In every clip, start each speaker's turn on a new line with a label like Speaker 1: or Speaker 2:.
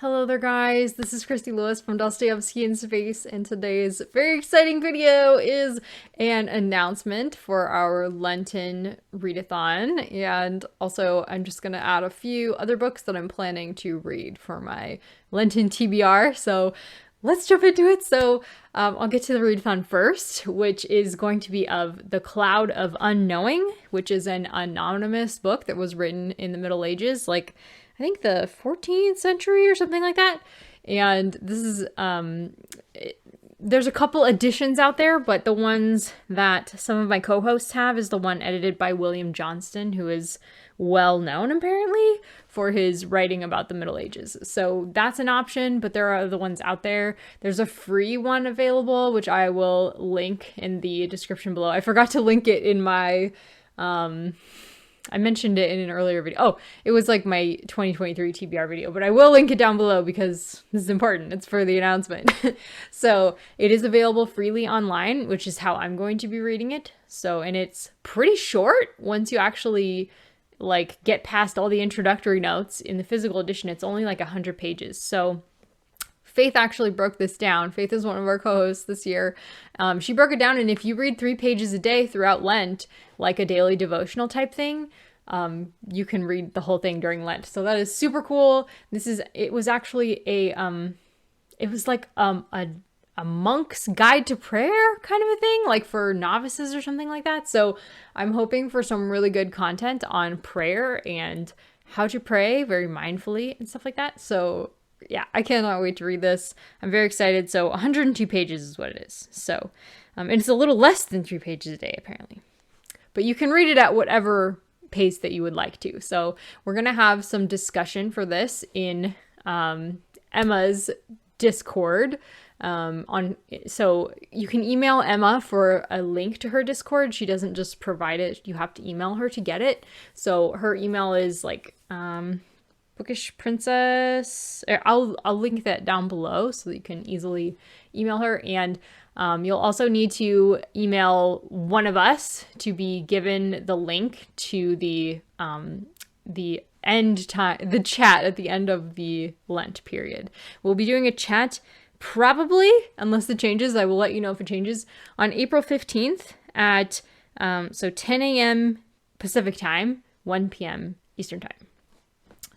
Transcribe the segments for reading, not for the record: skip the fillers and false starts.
Speaker 1: Hello there guys, this is Christy Lewis from Dostoevsky in Space, and today's very exciting video is an announcement for our Lenten readathon, and also I'm just going to add a few other books that I'm planning to read for my Lenten TBR, so let's jump into it. So I'll get to the readathon first, which is going to be of The Cloud of Unknowing, which is an anonymous book that was written in the Middle Ages, like I think the 14th century or something like that. And this is, there's a couple editions out there, but the ones that some of my co-hosts have is the one edited by William Johnston, who is well known apparently for his writing about the Middle Ages. So that's an option, but there are other ones out there. There's a free one available, which I will link in the description below. I forgot to link it in my, I mentioned it in an earlier video. Oh, it was like my 2023 TBR video, but I will link it down below because this is important. It's for the announcement. So it is available freely online, which is how I'm going to be reading it. So, and it's pretty short once you actually like get past all the introductory notes. In the physical edition, it's only like 100 pages. So Faith actually broke this down. Faith is one of our co-hosts this year. She broke it down, and if you read 3 pages a day throughout Lent, like a daily devotional type thing, you can read the whole thing during Lent. So that is super cool. It was actually it was like a monk's guide to prayer kind of a thing, like for novices or something like that. So I'm hoping for some really good content on prayer and how to pray very mindfully and stuff like that. So yeah, I cannot wait to read this. I'm very excited. So 102 pages is what it is. So, and it's a little less than 3 pages a day, apparently. But you can read it at whatever pace that you would like to. So we're going to have some discussion for this in Emma's Discord. So you can email Emma for a link to her Discord. She doesn't just provide it. You have to email her to get it. So her email is like, Bookish Princess. I'll link that down below so that you can easily email her. And you'll also need to email one of us to be given the link to the end time, the chat at the end of the Lent period. We'll be doing a chat probably, unless it changes. I will let you know if it changes, on April 15th at 10 a.m. Pacific time, 1 p.m. Eastern time.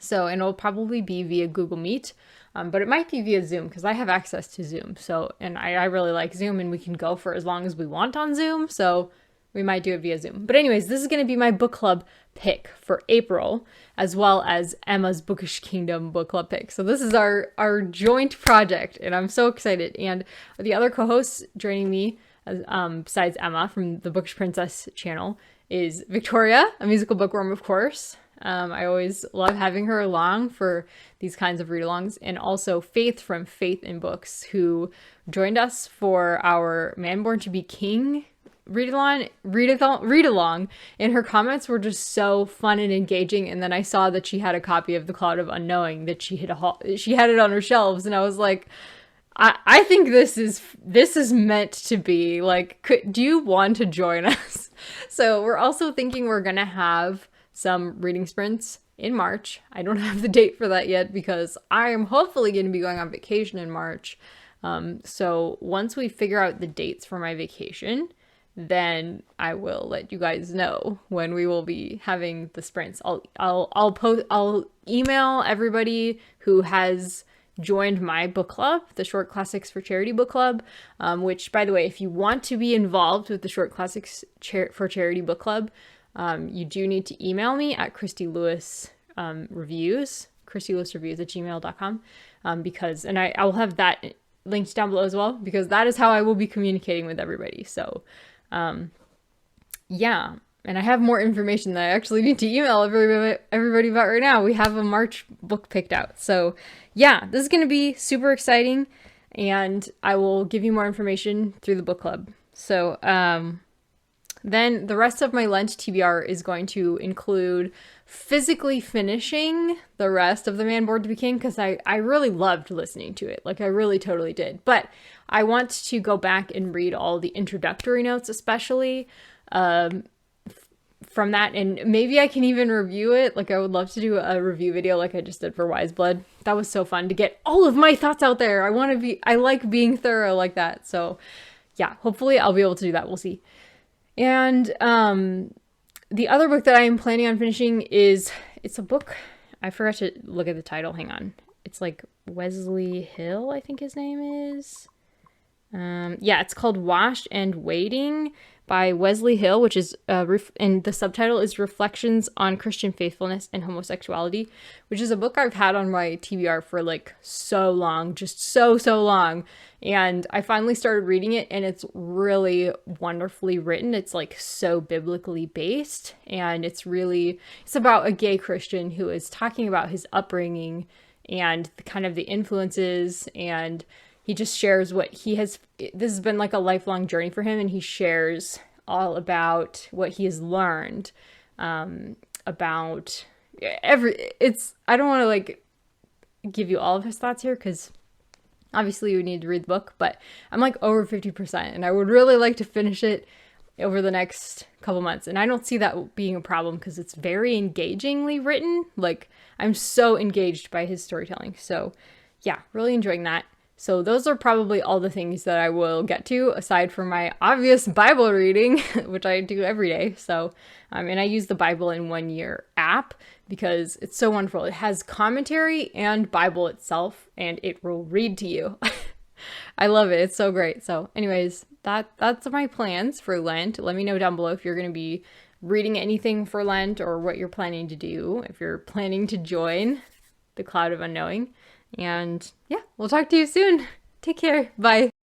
Speaker 1: So, and it'll probably be via Google Meet, but it might be via Zoom because I have access to Zoom. So, and I really like Zoom, and we can go for as long as we want on Zoom. So we might do it via Zoom. But anyways, this is going to be my book club pick for April, as well as Emma's Bookish Kingdom book club pick. So this is our joint project, and I'm so excited. And the other co-hosts joining me, besides Emma from the Bookish Princess channel, is Victoria, a musical bookworm, of course. I always love having her along for these kinds of read-alongs, and also Faith from Faith in Books, who joined us for our Man Born to be King read-along, and her comments were just so fun and engaging. And then I saw that she had a copy of The Cloud of Unknowing that she had it on her shelves, and I was like, I think this is meant to be like, do you want to join us? So we're also thinking we're gonna have some reading sprints in March. I don't have the date for that yet because I am hopefully going to be going on vacation in March. So once we figure out the dates for my vacation, then I will let you guys know when we will be having the sprints. I'll email everybody who has joined my book club, the Short Classics for Charity book club, which, by the way, if you want to be involved with the Short Classics for Charity book club, you do need to email me at christylewisreviews@gmail.com, because, and I will have that linked down below as well, because that is how I will be communicating with everybody. So, yeah, and I have more information that I actually need to email everybody about right now. We have a March book picked out. So yeah, this is going to be super exciting, and I will give you more information through the book club. So, then the rest of my Lent TBR is going to include physically finishing the rest of The Man Born to be King, because I really loved listening to it. Like, I really totally did. But I want to go back and read all the introductory notes, especially from from that, and maybe I can even review it. Like, I would love to do a review video like I just did for Wise Blood. That was so fun to get all of my thoughts out there. I like being thorough like that. So yeah, hopefully I'll be able to do that. We'll see. And the other book that I am planning on finishing it's a book. I forgot to look at the title. Hang on. It's like Wesley Hill, I think his name is. Yeah, it's called Washed and Waiting by Wesley Hill, which is, and the subtitle is Reflections on Christian Faithfulness and Homosexuality, which is a book I've had on my TBR for like so long, just so long. And I finally started reading it, and it's really wonderfully written. It's like so biblically based, and it's about a gay Christian who is talking about his upbringing and kind of the influences, and he just shares what he has. This has been like a lifelong journey for him, and he shares all about what he has learned about I don't want to like give you all of his thoughts here, because obviously you need to read the book, but I'm like over 50%, and I would really like to finish it over the next couple months. And I don't see that being a problem, because it's very engagingly written. Like, I'm so engaged by his storytelling. So yeah, really enjoying that. So those are probably all the things that I will get to, aside from my obvious Bible reading, which I do every day. So, and I use the Bible in 1 Year app because it's so wonderful. It has commentary and Bible itself, and it will read to you. I love it. It's so great. So anyways, that's my plans for Lent. Let me know down below if you're going to be reading anything for Lent, or what you're planning to do, if you're planning to join the Cloud of Unknowing. And yeah, we'll talk to you soon. Take care. Bye.